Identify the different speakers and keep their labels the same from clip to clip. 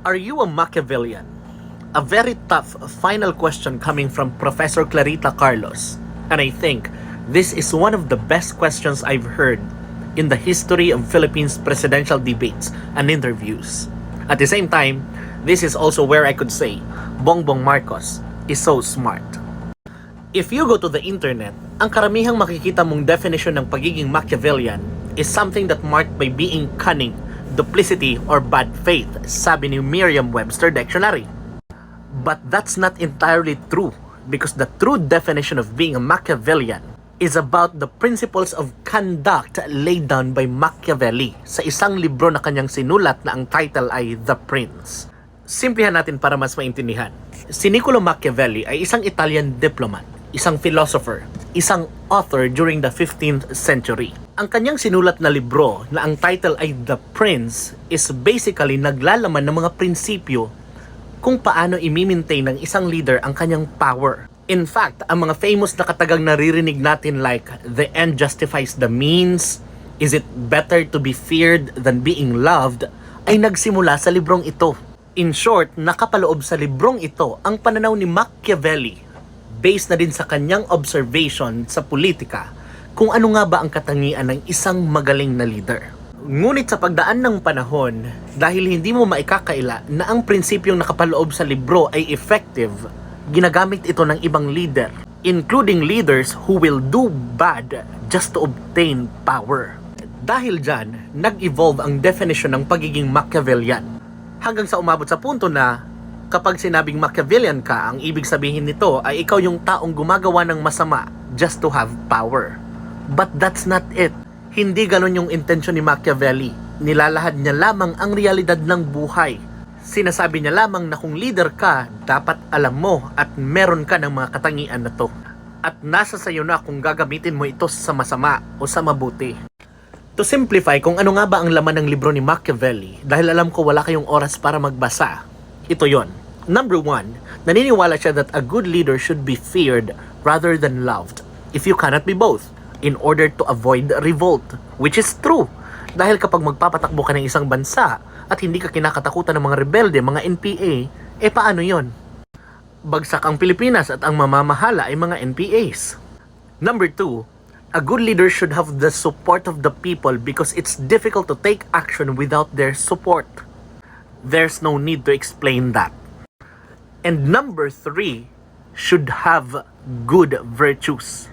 Speaker 1: Are you a Machiavellian? A very tough final question coming from Professor Clarita Carlos. And I think this is one of the best questions I've heard in the history of Philippines presidential debates and interviews. At the same time, this is also where I could say Bongbong Marcos is so smart. If you go to the internet, ang karamihang makikita mong definition ng pagiging Machiavellian is something that marked by being cunning, duplicity, or bad faith, sabi ni Merriam-Webster Dictionary. But that's not entirely true, because the true definition of being a Machiavellian is about the principles of conduct laid down by Machiavelli sa isang libro na kanyang sinulat na ang title ay The Prince. Simplihan natin para mas maintindihan. Si Niccolo Machiavelli ay isang Italian diplomat, isang philosopher, isang author during the 15th century. Ang kanyang sinulat na libro na ang title ay The Prince is basically naglalaman ng mga prinsipyo kung paano i-maintain ng isang leader ang kanyang power. In fact, ang mga famous na katagang naririnig natin like the end justifies the means, is it better to be feared than being loved, ay nagsimula sa librong ito. In short, nakapaloob sa librong ito ang pananaw ni Machiavelli based na din sa kanyang observation sa politika kung ano nga ba ang katangian ng isang magaling na leader. Ngunit sa pagdaan ng panahon, dahil hindi mo maikakaila na ang prinsipyong nakapaloob sa libro ay effective, ginagamit ito ng ibang leader, including leaders who will do bad just to obtain power. Dahil dyan, nag-evolve ang definition ng pagiging Machiavellian. Hanggang sa umabot sa punto na kapag sinabing Machiavellian ka, ang ibig sabihin nito ay ikaw yung taong gumagawa ng masama just to have power. But that's not it. Hindi ganon yung intensyon ni Machiavelli. Nilalahad niya lamang ang realidad ng buhay. Sinasabi niya lamang na kung leader ka, dapat alam mo at meron ka ng mga katangian na to. At nasa sayo na kung gagamitin mo ito sa masama o sa mabuti. To simplify kung ano nga ba ang laman ng libro ni Machiavelli, dahil alam ko wala kayong oras para magbasa, ito yon. Number 1, naniniwala siya that a good leader should be feared rather than loved, if you cannot be both, in order to avoid revolt. Which is true, dahil kapag magpapatakbo ka ng isang bansa at hindi ka kinakatakutan ng mga rebelde, mga NPA, paano yon? Bagsak ang Pilipinas at ang mamamahala ay mga NPAs. Number 2, a good leader should have the support of the people because it's difficult to take action without their support. There's no need to explain that. And number 3, should have good virtues.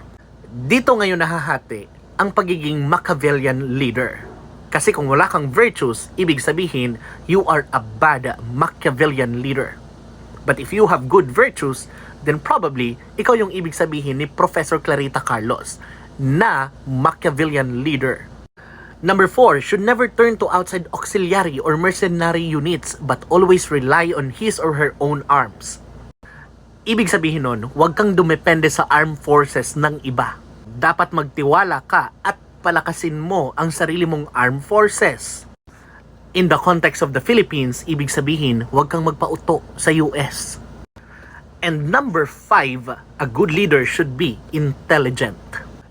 Speaker 1: Dito ngayon nahahati ang pagiging Machiavellian leader. Kasi kung wala kang virtues, ibig sabihin, you are a bad Machiavellian leader. But if you have good virtues, then probably, ikaw yung ibig sabihin ni Professor Clarita Carlos, na Machiavellian leader. Number 4, should never turn to outside auxiliary or mercenary units but always rely on his or her own arms. Ibig sabihin nun, huwag kang dumepende sa armed forces ng iba. Dapat magtiwala ka at palakasin mo ang sarili mong armed forces. In the context of the Philippines, ibig sabihin, huwag kang magpauto sa US. And number 5, a good leader should be intelligent.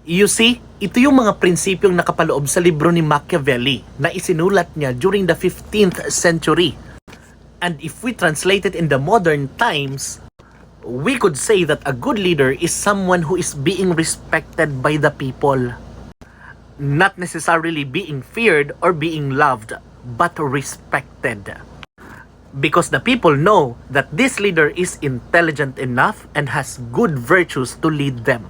Speaker 1: You see, ito yung mga prinsipyong nakapaloob sa libro ni Machiavelli na isinulat niya during the 15th century. And if we translate it in the modern times, we could say that a good leader is someone who is being respected by the people. Not necessarily being feared or being loved, but respected. Because the people know that this leader is intelligent enough and has good virtues to lead them.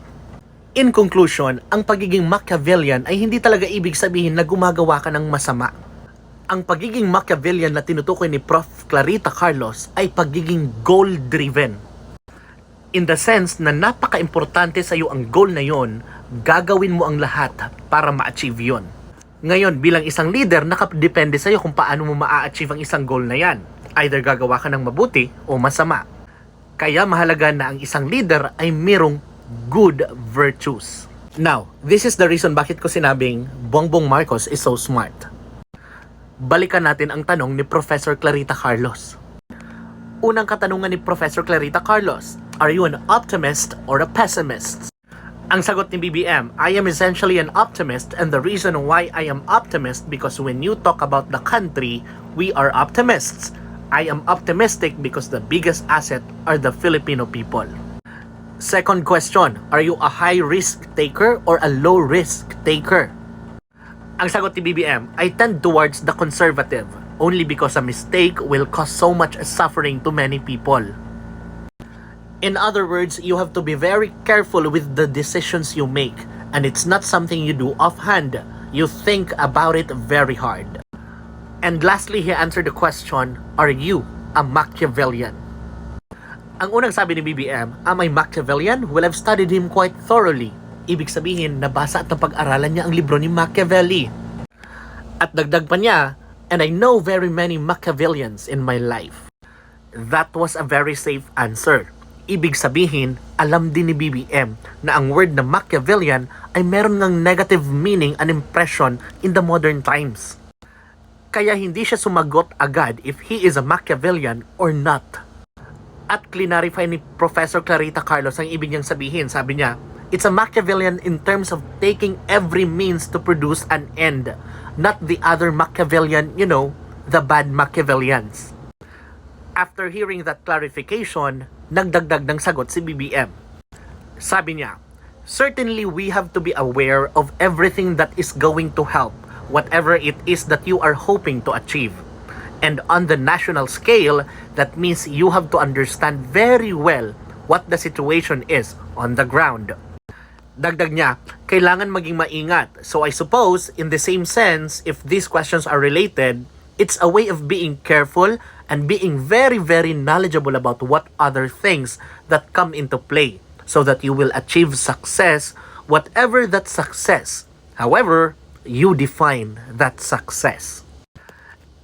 Speaker 1: In conclusion, ang pagiging Machiavellian ay hindi talaga ibig sabihin na gumagawa ka ng masama. Ang pagiging Machiavellian na tinutukoy ni Prof. Clarita Carlos ay pagiging goal-driven. In the sense na napaka-importante sa iyo ang goal na yon, gagawin mo ang lahat para ma-achieve yon. Ngayon, bilang isang leader, nakadepende sa iyo kung paano mo ma-achieve ang isang goal na yan. Either gagawa ka ng mabuti o masama. Kaya mahalaga na ang isang leader ay mayroong good virtues. Now, this is the reason bakit ko sinabing Bongbong Marcos is so smart. Balikan natin ang tanong ni Professor Clarita Carlos. Unang katanungan ni Professor Clarita Carlos, are you an optimist or a pessimist? Ang sagot ni BBM, I am essentially an optimist, and the reason why I am optimist because when you talk about the country, we are optimists. I am optimistic because the biggest asset are the Filipino people. Second question, are you a high risk taker or a low risk taker? Ang sagot ni BBM, I tend towards the conservative only because a mistake will cause so much suffering to many people. In other words, you have to be very careful with the decisions you make, and it's not something you do offhand. You think about it very hard. And lastly, he answered the question, are you a Machiavellian? Ang unang sabi ni BBM, am I Machiavellian? Well, I've studied him quite thoroughly. Ibig sabihin, nabasa at napag-aralan niya ang libro ni Machiavelli. At dagdag pa niya, and I know very many Machiavellians in my life. That was a very safe answer. Ibig sabihin, alam din ni BBM na ang word na Machiavellian ay meron ng negative meaning and impression in the modern times. Kaya hindi siya sumagot agad if he is a Machiavellian or not. At clarify ni Professor Clarita Carlos ang ibig niyang sabihin. Sabi niya, it's a Machiavellian in terms of taking every means to produce an end, not the other Machiavellian, the bad Machiavellians. After hearing that clarification, nagdagdag ng sagot si BBM. Sabi niya, certainly we have to be aware of everything that is going to help, whatever it is that you are hoping to achieve. And on the national scale, that means you have to understand very well what the situation is on the ground. Dagdag niya, kailangan maging maingat. So I suppose, in the same sense, if these questions are related, it's a way of being careful and being very, very knowledgeable about what other things that come into play so that you will achieve success, whatever that success. However, you define that success.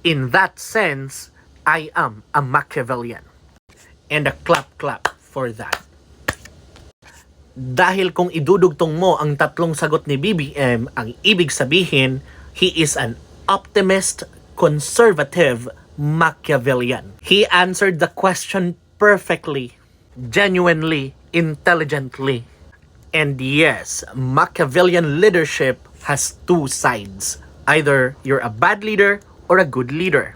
Speaker 1: In that sense, I am a Machiavellian. And a clap for that. Dahil kung idudugtong mo ang tatlong sagot ni BBM, ang ibig sabihin, he is an optimist, conservative, Machiavellian. He answered the question perfectly, genuinely, intelligently. And yes, Machiavellian leadership has two sides. Either you're a bad leader or a good leader.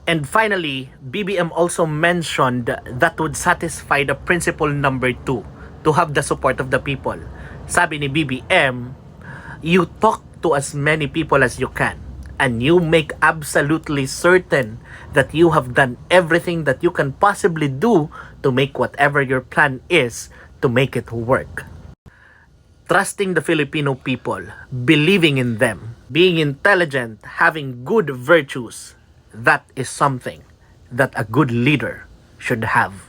Speaker 1: And finally, BBM also mentioned that would satisfy the principle number 2, to have the support of the people. Sabi ni BBM, you talk to as many people as you can, and you make absolutely certain that you have done everything that you can possibly do to make whatever your plan is to make it work. Trusting the Filipino people, believing in them, being intelligent, having good virtues, that is something that a good leader should have.